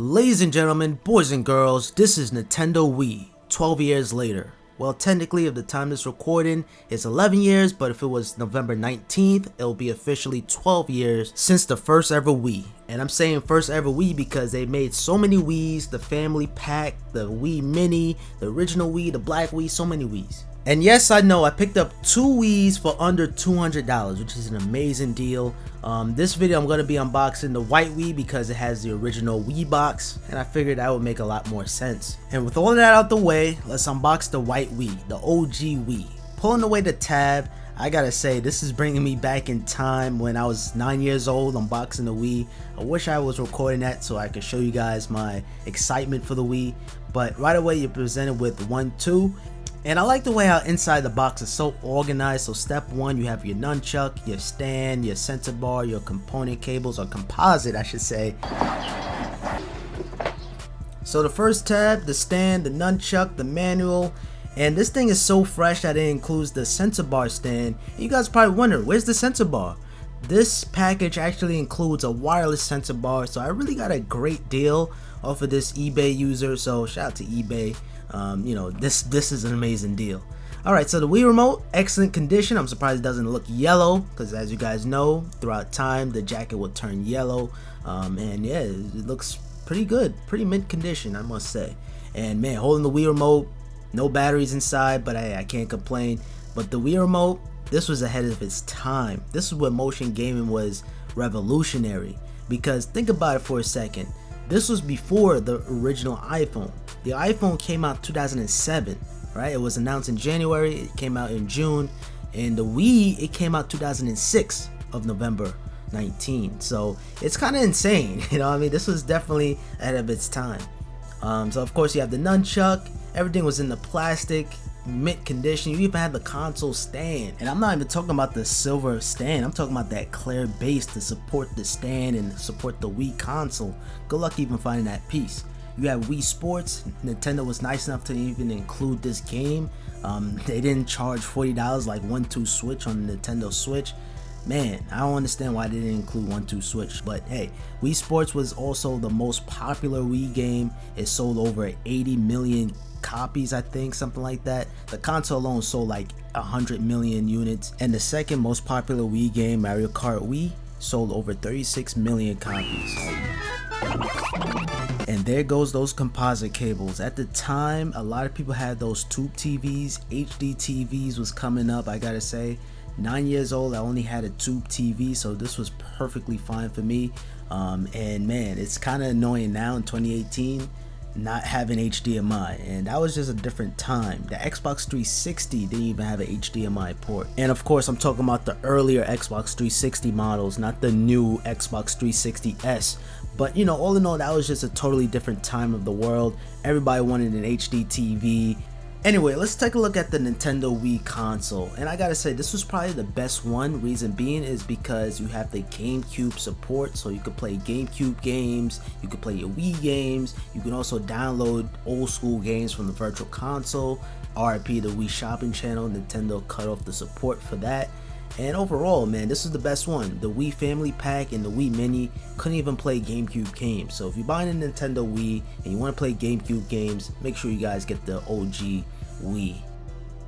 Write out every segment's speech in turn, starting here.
Ladies and gentlemen, boys and girls, this is Nintendo Wii, 12 years later. Well, technically, at the time of this recording, it's 11 years, but if it was November 19th, it'll be officially 12 years since the first ever Wii. And I'm saying first ever Wii because they made so many Wiis, the family pack, the Wii Mini, the original Wii, the black Wii, so many Wiis. And yes, I know, I picked up 2 Wiis for under $200, which is an amazing deal. This video I'm going to be unboxing the white Wii because it has the original Wii box, and I figured that would make a lot more sense. And with all of that out the way, let's unbox the white Wii, the OG Wii. Pulling away the tab, I gotta say, this is bringing me back in time when I was 9 years old unboxing the Wii. I wish I was recording that so I could show you guys my excitement for the Wii, but right away you're presented with 1, 2. And I like the way how inside the box is so organized. So step 1, you have your nunchuck, your stand, your sensor bar, your component cables, or composite I should say. So the first tab, the stand, the nunchuck, the manual, and this thing is so fresh that it includes the sensor bar stand. And you guys probably wonder, where's the sensor bar? This package actually includes a wireless sensor bar, so I really got a great deal off of this eBay user, so shout out to eBay. You know, this is an amazing deal. Alright, so the Wii remote, excellent condition. I'm surprised it doesn't look yellow, because as you guys know, throughout time the jacket will turn yellow. And yeah, it looks pretty good, pretty mint condition, I must say. And man, holding the Wii remote, no batteries inside, but I can't complain. But the Wii remote, this was ahead of its time. This is where motion gaming was revolutionary, because think about it for a second. This was before the original iPhone. The iPhone came out 2007, right? It was announced in January, it came out in June, and the Wii, it came out 2006 of November 19. So it's kind of insane, you know what I mean? This was definitely ahead of its time. So of course you have the nunchuck, everything was in the plastic, mint condition. You even had the console stand, and I'm not even talking about the silver stand, I'm talking about that clear base to support the stand and support the Wii console. Good luck even finding that piece. You have Wii Sports. Nintendo was nice enough to even include this game. They didn't charge $40 like 1-2 Switch on the Nintendo Switch. Man, I don't understand why they didn't include 1-2 Switch, but hey, Wii Sports was also the most popular Wii game. It sold over 80 million copies, I think, something like that. The console alone sold like 100 million units, and the second most popular Wii game, Mario Kart Wii, sold over 36 million copies. And there goes those composite cables. At the time, a lot of people had those tube TVs. HD TVs was coming up, I gotta say. 9 years old, I only had a tube TV, so this was perfectly fine for me. And man, it's kind of annoying now in 2018 not having HDMI, and that was just a different time. The Xbox 360 didn't even have an HDMI port, and of course I'm talking about the earlier Xbox 360 models, not the new Xbox 360s. But you know, all in all, that was just a totally different time of the world. Everybody wanted an HD TV. Anyway, let's take a look at the Nintendo Wii console, and I gotta say this was probably the best one. Reason being is because you have the GameCube support, so you could play GameCube games, you could play your Wii games, you can also download old school games from the Virtual Console. RIP the Wii Shopping Channel, Nintendo cut off the support for that. And overall, man, this is the best one. The Wii Family Pack and the Wii Mini couldn't even play GameCube games. So if you're buying a Nintendo Wii and you want to play GameCube games, make sure you guys get the OG Wii.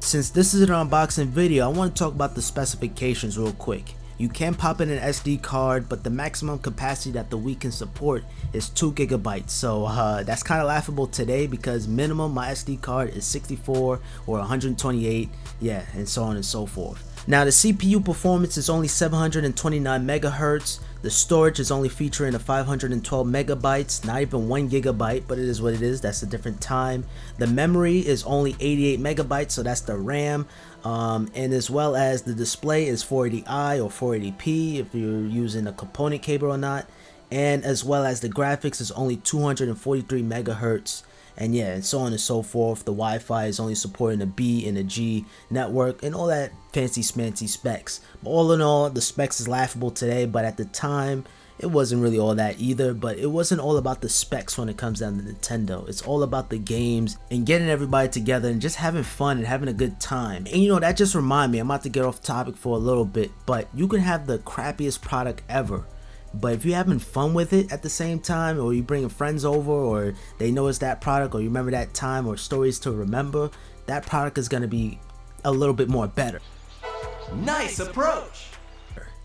Since this is an unboxing video, I want to talk about the specifications real quick. You can pop in an SD card, but the maximum capacity that the Wii can support is 2 gigabytes. So that's kind of laughable today because minimum my SD card is 64 or 128, yeah, and so on and so forth. Now the CPU performance is only 729 megahertz. The storage is only featuring a 512 megabytes, not even 1 gigabyte, but it is what it is. That's a different time. The memory is only 88 megabytes, so that's the RAM. And as well as the display is 480i or 480p if you're using a component cable or not. And as well as the graphics is only 243 megahertz. And yeah, and so on and so forth. The Wi-Fi is only supporting a B and a G network and all that fancy smancy specs. But all in all, the specs is laughable today, but at the time it wasn't really all that either. But it wasn't all about the specs when it comes down to Nintendo. It's all about the games and getting everybody together and just having fun and having a good time. And you know, that just reminded me, I'm about to get off topic for a little bit, but you can have the crappiest product ever But if you're having fun with it at the same time, or you bringing friends over, or they know it's that product, or you remember that time, or stories to remember, that product is going to be a little bit more better. Nice approach.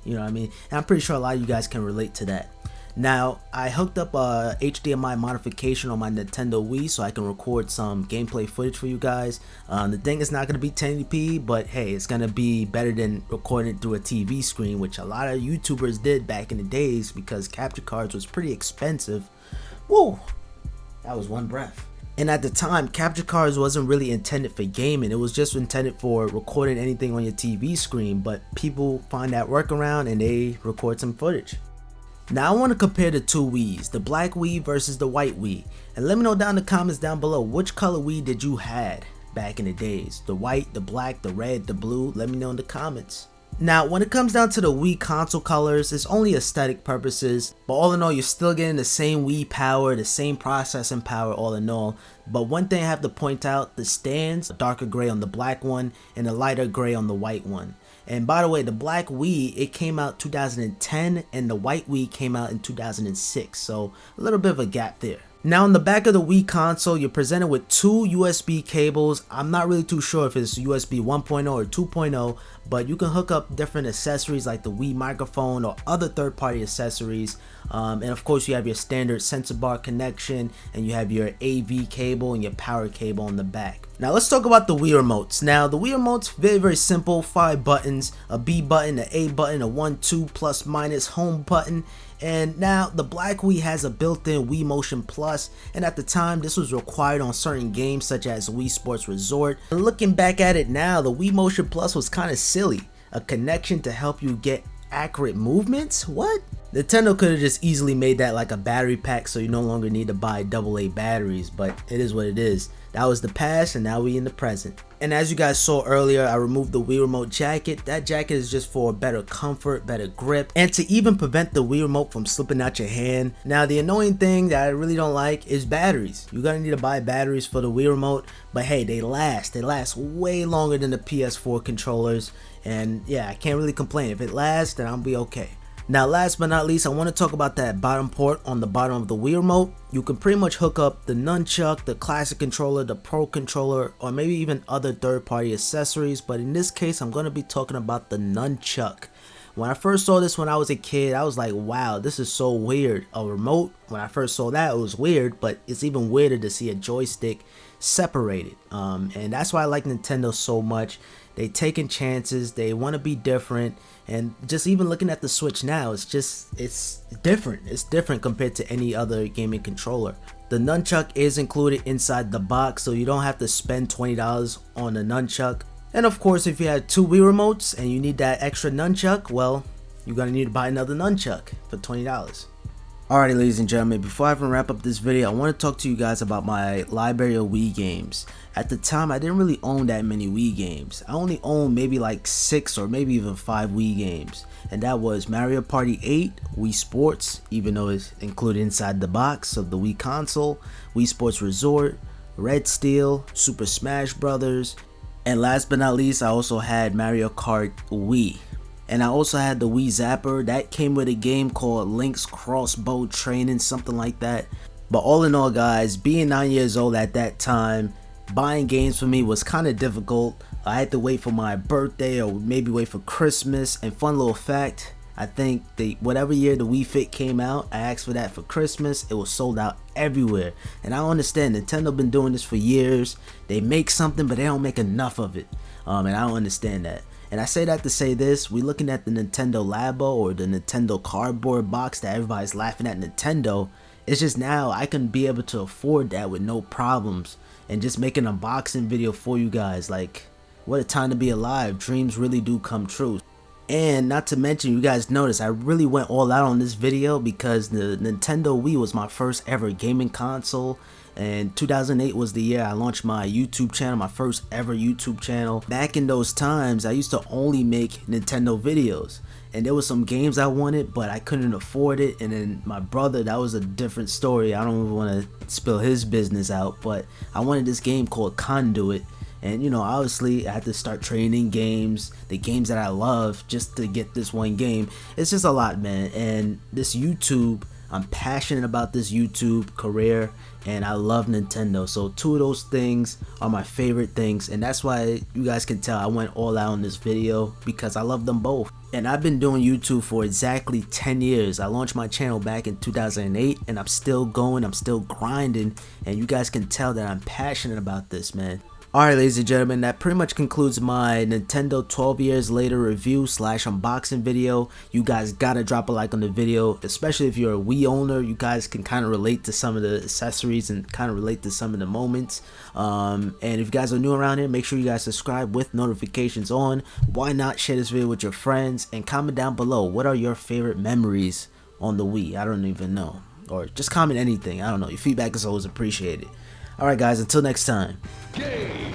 You know what I mean? And I'm pretty sure a lot of you guys can relate to that. Now, I hooked up a HDMI modification on my Nintendo Wii so I can record some gameplay footage for you guys. The thing is not going to be 1080p, but hey, it's going to be better than recording it through a TV screen, which a lot of YouTubers did back in the days because capture cards was pretty expensive. Whoa, that was one breath. And at the time, capture cards wasn't really intended for gaming. It was just intended for recording anything on your TV screen, but people find that workaround and they record some footage. Now I want to compare the two Wiis, the black Wii versus the white Wii, and let me know down in the comments down below which color Wii did you had back in the days, the white, the black, the red, the blue. Let me know in the comments. Now when it comes down to the Wii console colors, it's only aesthetic purposes, but all in all you're still getting the same Wii power, the same processing power all in all. But one thing I have to point out, the stands, darker gray on the black one and a lighter gray on the white one. And by the way, the black Wii, it came out 2010 and the white Wii came out in 2006, so a little bit of a gap there. Now on the back of the Wii console, you're presented with two USB cables. I'm not really too sure if it's USB 1.0 or 2.0, but you can hook up different accessories like the Wii microphone or other third-party accessories. And of course you have your standard sensor bar connection, and you have your AV cable and your power cable on the back. Now let's talk about the Wii remotes. Now the Wii remote's very simple, 5 buttons, a B button, an A button, a 1, 2, plus, minus, home button. And now the black Wii has a built-in Wii Motion Plus, and at the time this was required on certain games such as Wii Sports Resort. And looking back at it now, the Wii Motion Plus was kind of silly. A connection to help you get accurate movements? What? Nintendo could have just easily made that like a battery pack so you no longer need to buy AA batteries, but it is what it is. That was the past and now we in the present. And as you guys saw earlier, I removed the Wii Remote jacket. That jacket is just for better comfort, better grip, and to even prevent the Wii Remote from slipping out your hand. Now the annoying thing that I really don't like is batteries. You're gonna need to buy batteries for the Wii Remote, but hey, they last way longer than the PS4 controllers, and yeah, I can't really complain. If it lasts, then I'll be okay. Now last but not least, I want to talk about that bottom port on the bottom of the Wii Remote. You can pretty much hook up the Nunchuk, the classic controller, the Pro controller, or maybe even other third-party accessories, but in this case I'm going to be talking about the Nunchuk. When I first saw this when I was a kid, I was like, wow, this is so weird. A remote, when I first saw that, it was weird, but it's even weirder to see a joystick separated. And that's why I like Nintendo so much. They taking chances, they want to be different, and just even looking at the Switch now, it's different. It's different compared to any other gaming controller. The Nunchuk is included inside the box, so you don't have to spend $20 on a Nunchuk. And of course, if you have two Wii remotes and you need that extra Nunchuk, well, you're gonna need to buy another Nunchuk for $20. Alrighty, ladies and gentlemen, before I even wrap up this video, I want to talk to you guys about my library of Wii games. At the time, I didn't really own that many Wii games. I only owned maybe like 6 or maybe even 5 Wii games. And that was Mario Party 8, Wii Sports, even though it's included inside the box of the Wii console, Wii Sports Resort, Red Steel, Super Smash Brothers, and last but not least, I also had Mario Kart Wii. And I also had the Wii Zapper. That came with a game called Link's Crossbow Training, something like that. But all in all, guys, being 9 years old at that time, buying games for me was kind of difficult. I had to wait for my birthday or maybe wait for Christmas. And fun little fact, I think whatever year the Wii Fit came out, I asked for that for Christmas. It was sold out everywhere. And I understand Nintendo been doing this for years. They make something, but they don't make enough of it. And I don't understand that. And I say that to say this, we're looking at the Nintendo Labo or the Nintendo cardboard box that everybody's laughing at Nintendo. It's just now I can be able to afford that with no problems and just make an unboxing video for you guys. Like, what a time to be alive. Dreams really do come true. And not to mention, you guys notice I really went all out on this video because the Nintendo Wii was my first ever gaming console. And 2008 was the year I launched my YouTube channel, my first ever YouTube channel. Back in those times, I used to only make Nintendo videos. And there was some games I wanted, but I couldn't afford it. And then my brother, that was a different story. I don't even want to spill his business out, but I wanted this game called Conduit. And you know, obviously I had to start training games, the games that I love, just to get this one game. It's just a lot, man. And this YouTube, I'm passionate about this YouTube career, and I love Nintendo. So two of those things are my favorite things, and that's why you guys can tell I went all out on this video, because I love them both. And I've been doing YouTube for exactly 10 years. I launched my channel back in 2008, and I'm still going, I'm still grinding, and you guys can tell that I'm passionate about this, man. Alright, ladies and gentlemen, that pretty much concludes my Nintendo 12 years later review slash unboxing video. You guys gotta drop a like on the video, especially if you're a Wii owner. You guys can kind of relate to some of the accessories and kind of relate to some of the moments. And if you guys are new around here, make sure you guys subscribe with notifications on. Why not share this video with your friends, and comment down below, what are your favorite memories on the Wii? I don't even know. Or just comment anything. I don't know. Your feedback is always appreciated. Alright guys, until next time. Game